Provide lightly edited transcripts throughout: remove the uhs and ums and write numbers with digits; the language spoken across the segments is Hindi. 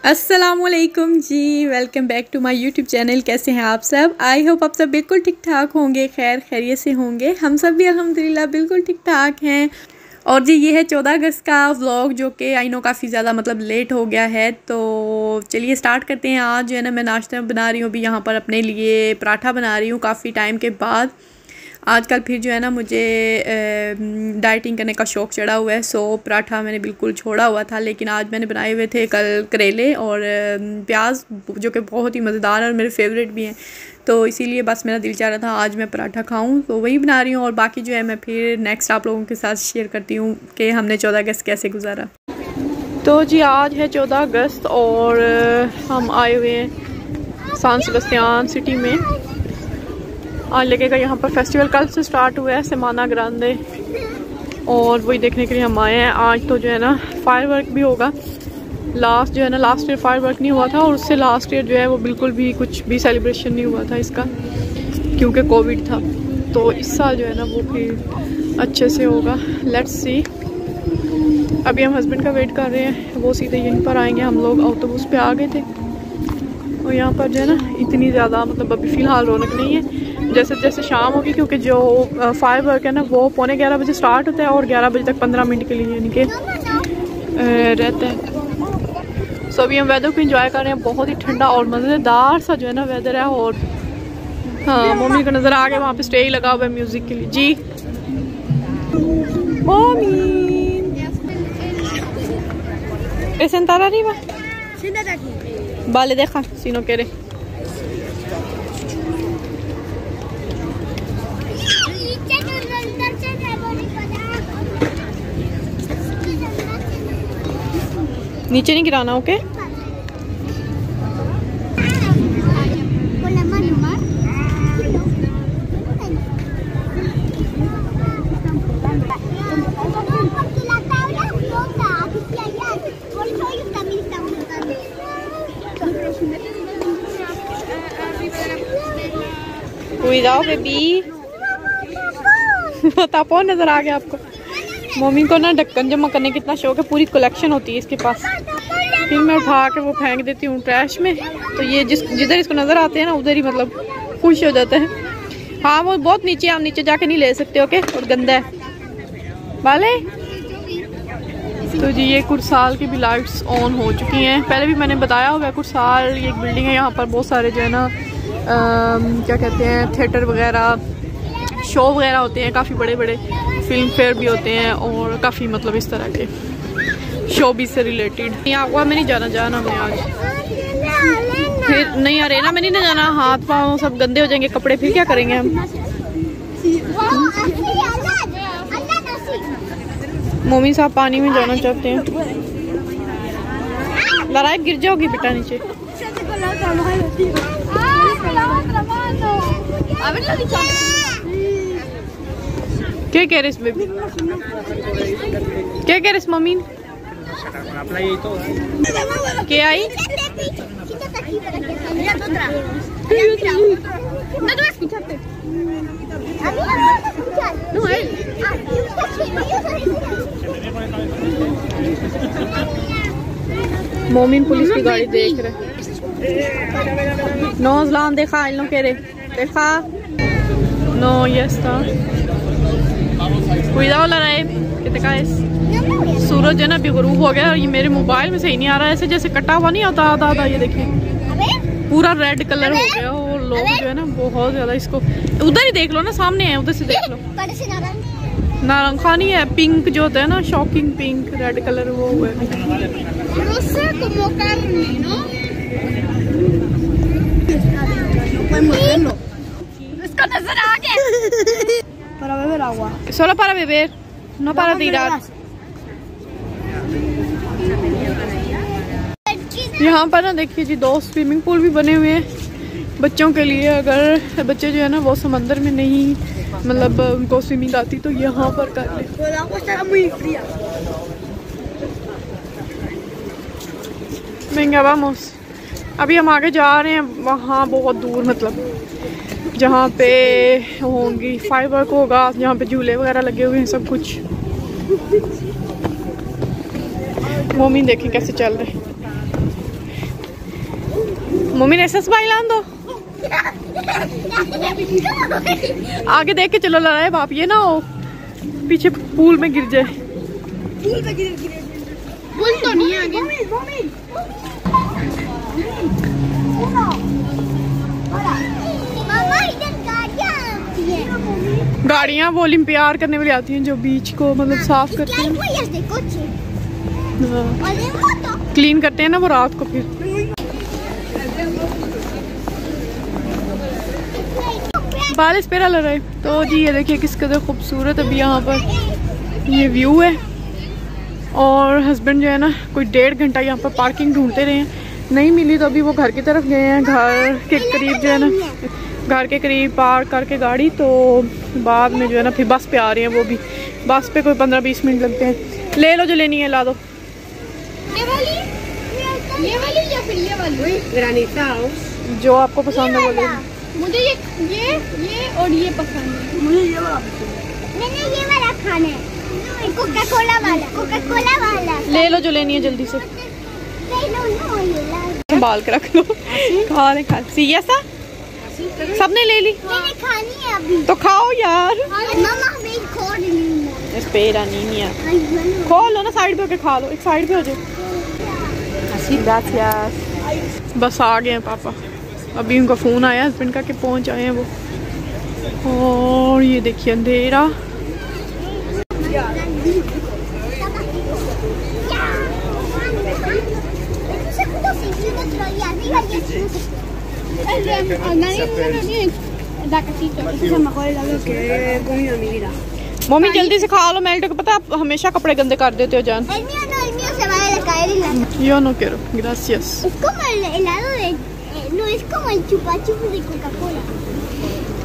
अस्सलामुअलैकुम जी, welcome back to my YouTube channel. कैसे हैं आप सब? आई होप आप सब बिल्कुल ठीक ठाक होंगे, खैर खैरियत से होंगे। हम सब भी अल्हम्दुलिल्लाह बिल्कुल ठीक ठाक हैं। और जी ये है 14 अगस्त का व्लॉग, जो कि आई नो काफ़ी ज़्यादा लेट हो गया है। तो चलिए स्टार्ट करते हैं। आज जो है ना मैं नाश्ता बना रही हूँ, अभी यहाँ पर अपने लिए पराठा बना रही हूँ काफ़ी टाइम के बाद। आजकल फिर जो है ना मुझे डाइटिंग करने का शौक़ चढ़ा हुआ है। सो पराठा मैंने बिल्कुल छोड़ा हुआ था, लेकिन आज मैंने बनाए हुए थे कल करेले और प्याज, जो कि बहुत ही मज़ेदार और मेरे फेवरेट भी हैं। तो इसीलिए बस मेरा दिल चाह रहा था आज मैं पराठा खाऊं, तो वही बना रही हूं। और बाकी जो है मैं फिर नेक्स्ट आप लोगों के साथ शेयर करती हूँ कि हमने 14 अगस्त कैसे गुजारा। तो जी आज है 14 अगस्त और हम आए हुए हैं सान सेबेस्टियन सिटी में। आज लगेगा यहाँ पर फेस्टिवल, कल से स्टार्ट हुआ है सेमाना ग्रांडे, और वही देखने के लिए हम आए हैं। आज तो जो है ना फायरवर्क भी होगा। लास्ट ईयर फायरवर्क नहीं हुआ था, और उससे लास्ट ईयर जो है वो बिल्कुल भी कुछ भी सेलिब्रेशन नहीं हुआ था इसका, क्योंकि कोविड था। तो इस साल जो है ना वो फिर अच्छे से होगा। Let's see. अभी हम हस्बैंड का वेट कर रहे हैं, वो सीधे यहीं पर आएंगे। हम लोग ऑटोबस पे आ गए थे, और यहाँ पर जो है ना इतनी ज़्यादा अभी फ़िलहाल रौनक नहीं है। जैसे जैसे शाम होगी, क्योंकि जो फायरवर्क है ना वो 11:15 बजे स्टार्ट होता है और 11 बजे तक 15 मिनट के लिए यानी कि रहता है। सो अभी हम वेदर को एंजॉय कर रहे हैं। बहुत ही ठंडा और मज़ेदार सा जो है ना वेदर है। और हाँ, मम्मी को नज़र आ गया, वहाँ पे स्टेज लगा हुआ है म्यूज़िक के लिए। जी मम्मी तारा नहीं बाले देखा सीनो कह रहे। नीचे नहीं गिराना, ओके? जाओ बेबी। तापो नजर आ गया आपको। मम्मी को ना ढक्कन जमा करने कितना शौक है, पूरी कलेक्शन होती है इसके पास। फिर मैं उठा के वो फेंक देती हूँ ट्रैश में। तो ये जिधर इसको नज़र आते हैं ना उधर ही खुश हो जाता है। हाँ वो बहुत नीचे, आप नीचे जाके नहीं ले सकते, ओके? और गंदा है वाले। तो जी ये कुरसाल की भी लाइट्स ऑन हो चुकी हैं। पहले भी मैंने बताया होगा, कुरसाल ये एक बिल्डिंग है, यहाँ पर बहुत सारे जो है ना क्या कहते हैं थिएटर वगैरह, शो वगैरह होते हैं, काफ़ी बड़े बड़े फिल्म फेयर भी होते हैं, और काफ़ी इस तरह के शो भी से रिलेटेड। यहाँ हुआ मैं नहीं जाना मैं आज फिर नहीं, अरेना में नहीं ना जाना। हाथ पाँव सब गंदे हो जाएंगे, कपड़े फिर क्या करेंगे हम। मोमी साहब पानी में जाना चाहते हैं। लड़ाई गिर जाओगी बेटा नीचे। क्या कह रहे बेबी? क्या कह रहे मम्मी? क्या आई? मोमिन पुलिस की गाड़ी देख रहे। नौजलान देखा इन लोग कह रहे, देखा नो यस था। Cuidado la raíz, que te caes। सूरज है ना अभी गुरूब हो गया, और ये मेरे मोबाइल में सही नहीं आ रहा है, ऐसे जैसे कटा हुआ नहीं होता आधा। ये देखिए पूरा रेड कलर हो गया, और लोग जो है ना बहुत ज्यादा इसको उधर ही देख लो ना, सामने है, उधर से देख लो। नारंगा नहीं है, पिंक जो होता है ना, शॉकिंग पिंक रेड कलर वो हुआ है। इसको नजर आ गया। Para beber agua. Solo para beber, no para tirar. यहाँ पर ना देखिए जी 2 स्विमिंग पूल भी बने हुए हैं बच्चों के लिए। अगर बच्चे जो है ना वो समंदर में नहीं उनको स्विमिंग आती, तो यहाँ पर कर ले। महंगा वामोस। अभी हम आगे जा रहे हैं, वहाँ बहुत दूर जहाँ पे होंगी फायरवर्क होगा, जहाँ पे झूले वगैरह लगे हुए हैं सब कुछ। मोमी देखें कैसे चल रहे हैं। मम्मी ने ऐसा स्माइल आन दो। आगे देख के चलो, लड़ाई बाप ये ना हो पीछे पूल में गिर जाए। पूल में पूल तो नहीं है आगे। गाड़ियाँ वो ओलंपियाड करने वाली आती हैं जो बीच को मतलब साफ करते हैं, क्लीन करते हैं ना वो रात को। फिर बारिश पे लग रहा है। तो जी ये देखिए किस कदर खूबसूरत अभी यहाँ पर ये व्यू है। और हस्बैंड जो है ना कोई 1.5 घंटा यहाँ पर पार्किंग ढूंढते रहे हैं, नहीं मिली तो अभी वो घर की तरफ गए हैं। घर के करीब जो है ना, घर के करीब पार्क करके गाड़ी, तो बाद में जो है ना फिर बस पे आ रहे हैं। वो भी बस पे कोई 15-20 मिनट लगते हैं। ले लो जो लेनी है ला दो। ये वाली या फिर ये वाली जो आपको पसंद है वो ले। मुझे ये और ये पसंद है। मुझे ये वाला मैंने ये वाला खाना है, कोका कोला वाला। ले लो जो लेनी है जल्दी से। संभाल के रख लो। खा सी ऐसा सबने ले ली। मैंने खानी है अभी। तो खाओ यार। मामा हमें खोल ली है। खो लो ना, साइड पे होके खा लो। एक साइड पे हो जाओ। बस आ गए हैं पापा। अभी उनका फ़ोन आया हस्बैंड का कि पहुंच आए हैं वो। और ये देखिए अंधेरा। मम्मी जल्दी से खा लो, मेल्ट को पता है आप हमेशा कपड़े गंदे कर देते हो जान। Yo no quiero, gracias. Es como el helado de... No, es como el chupa chup de Coca-Cola.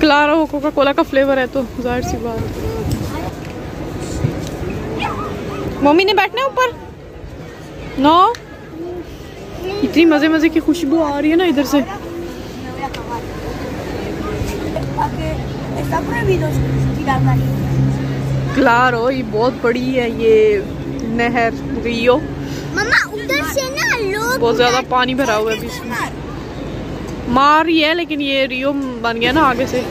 Claro, Coca Cola का फ्लेवर है तो जाहिर सी बात। मम्मी ने बैठना है ऊपर? नो? इतनी मजे मजे की खुशबू आ रही है ना इधर से। क्लारो ये बहुत बड़ी है ये नहर रियो। मम्मा उधर से ना लोग बहुत ज्यादा पानी भरा हुआ है अभी इसमें। मार ही है लेकिन ये रियो बन गया ना आगे से।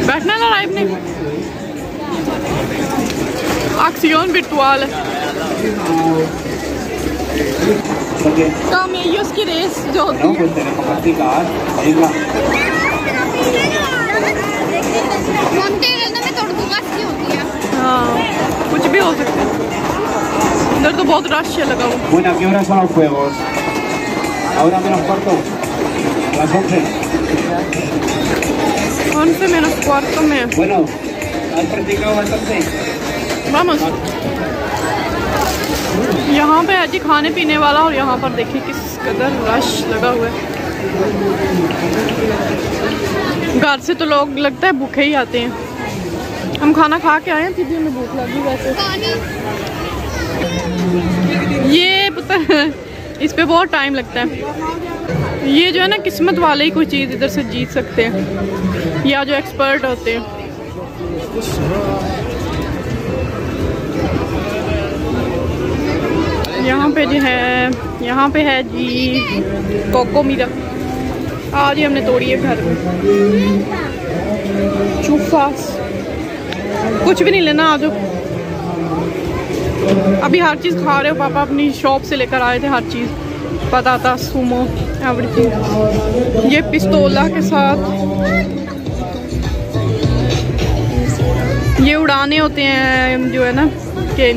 बैठना ना लाइव ने एक्शन virtual काम यही उसकी रेस जो होती है। हाँ कुछ भी हो सकता है। इधर तो बहुत रश है लगा हुआ। Bueno, ¿a qué hora son los juegos? Ahora menos cuarto. Las 11. 11 menos cuarto में। Bueno, ¿has practicado bastante? Vamos। यहाँ पे है जी खाने पीने वाला और यहाँ पर देखिए किस कदर रश लगा हुआ है। घर से तो लोग लगता है भूखे ही आते हैं। हम खाना खा के आए हैं फिर भी हमें भूख लगी वैसे। ये पता है इस पे बहुत टाइम लगता है। ये जो है ना किस्मत वाले ही कोई चीज़ इधर से जीत सकते हैं या जो एक्सपर्ट होते हैं। यहाँ पे जो है यहाँ पे है जी कोको मीरा। आज ही हमने तोड़ी है घर में। चूफास कुछ भी नहीं लेना आज। अभी हर चीज़ खा रहे हो पापा अपनी शॉप से लेकर आए थे हर चीज़। पताता सुमो एवरीथिंग। ये पिस्तौला के साथ ये उड़ाने होते हैं जो है ना के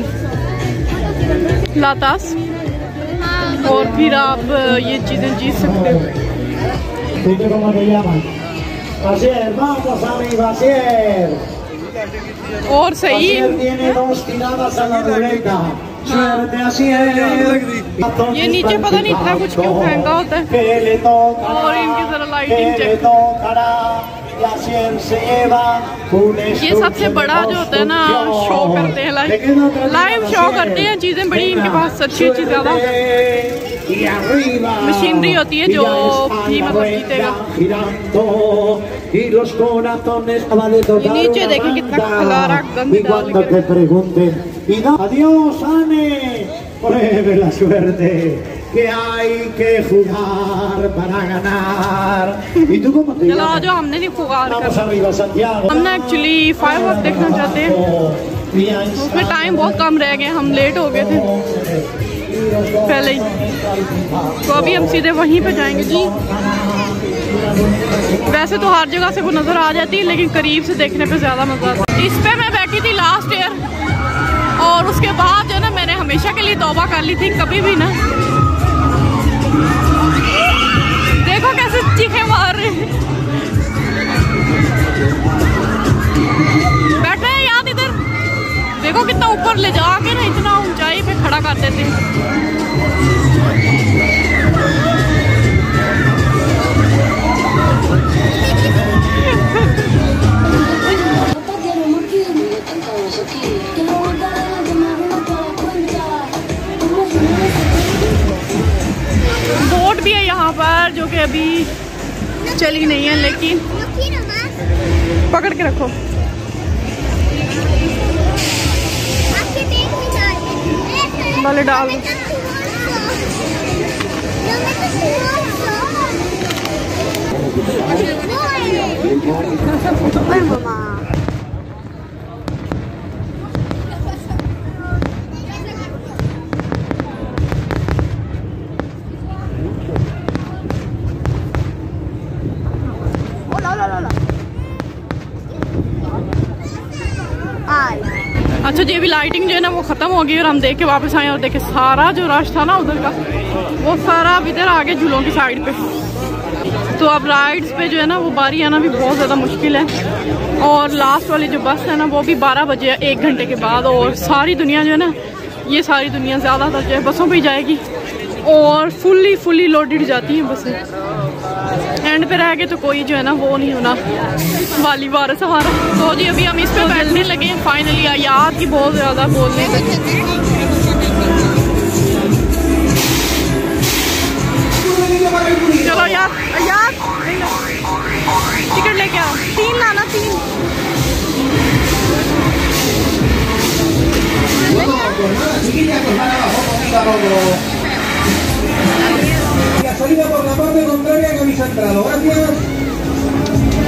लातास और फिर आप ये चीज़ें जीत सकते हो। और सही ये नीचे पता नहीं इतना कुछ क्यों महंगा होता है। और इनकी जरा लाइटिंग चेक। ये सबसे बड़ा जो होता है ना, शो करते हैं, लाइव शो करते हैं चीजें। बड़ी इनके पास अच्छी अच्छी ज्यादा मशीनरी होती है जो भी मतलब जीतेगा। नीचे देखें कितना खलारा गंद डाल के। que hay que jugar para ganar. ¿Y tú cómo te llamas? जो हमने नहीं फुगार Vamos arriba, Santiago. हमने एक्चुअली फायरवर्क देखना चाहते हैं, उसमें टाइम बहुत कम रह गए, हम लेट हो गए थे पहले ही। तो अभी हम सीधे वहीं पे जाएंगे जी। वैसे तो हर जगह से वो नज़र आ जाती है, लेकिन करीब से देखने पे ज़्यादा मज़ा आता है। इस पे मैं बैठी थी लास्ट ईयर, और उसके बाद जो ना मैंने हमेशा के लिए तौबा कर ली थी, कभी भी ना। देखो कैसे चीखे मार रहे हैं। बैठे हैं याद इधर, देखो कितना ऊपर ले जाके ना इतना ऊंचाई पे खड़ा कर देते हैं। बोट भी है यहाँ पर जो कि अभी चली नहीं है, लेकिन पकड़ के रखो। वाले डाल अच्छा जी, अभी लाइटिंग जो है ना वो ख़त्म हो गई और हम देख के वापस आए और देखे सारा जो रश था ना उधर का, वो सारा अब इधर आ गया झूलों की साइड पे। तो अब राइड्स पे जो है ना वो बारी आना भी बहुत ज़्यादा मुश्किल है। और लास्ट वाली जो बस है ना वो भी 12 बजे है, 1 घंटे के बाद। और सारी दुनिया जो है ना, ये सारी दुनिया ज़्यादातर जो है बसों पर ही जाएगी, और फुल्ली लोडेड जाती हैं बसें। एंड पे रह गए तो कोई जो है ना वो नहीं होना वाली वारस हमारा। तो जी अभी हम इस पे बैठने लगे हैं फाइनली। याद की बहुत ज़्यादा बोलने लगे। चलो यार टिकट लेके आओ, 3 लाना, 3। Salida por la parte contraria que habéis entrado. Gracias.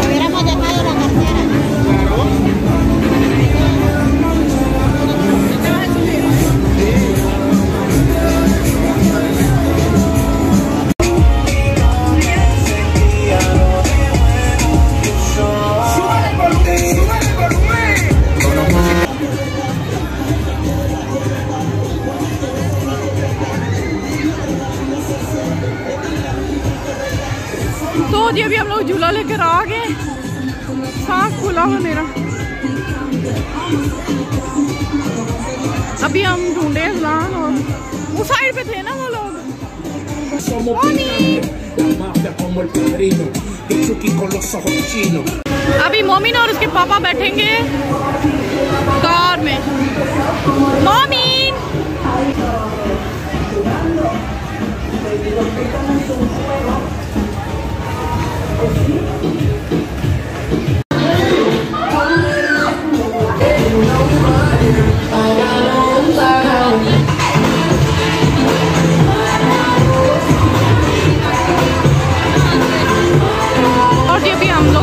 Hubiéramos dejado la cartera. तो जी अभी हम लोग झूला लेकर आ गए, सांस खुला हुआ मेरा। अभी हम ढूंढे ज़लान, और उस साइड पे थे ना वो लोग। अभी मोमिन और उसके पापा बैठेंगे कार में। मोमिन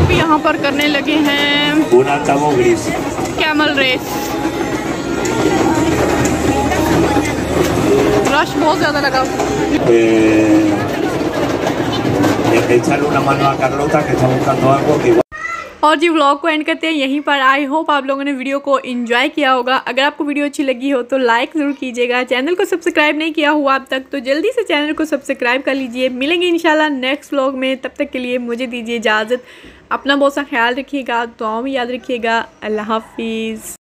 यहाँ पर करने लगे हैं कैमल रेस। रश बहुत ज़्यादा लगा। और जी व्लॉग को एंड करते हैं यहीं पर। आई होप आप लोगों ने वीडियो को एंजॉय किया होगा। अगर आपको वीडियो अच्छी लगी हो तो लाइक ज़रूर कीजिएगा। चैनल को सब्सक्राइब नहीं किया हुआ अब तक तो जल्दी से चैनल को सब्सक्राइब कर लीजिए। मिलेंगे इंशाल्लाह नेक्स्ट व्लॉग में, तब तक के लिए मुझे दीजिए इजाज़त। अपना बहुत सा ख्याल रखिएगा, दुआओं में याद रखिएगा। अल्लाह हाफिज़।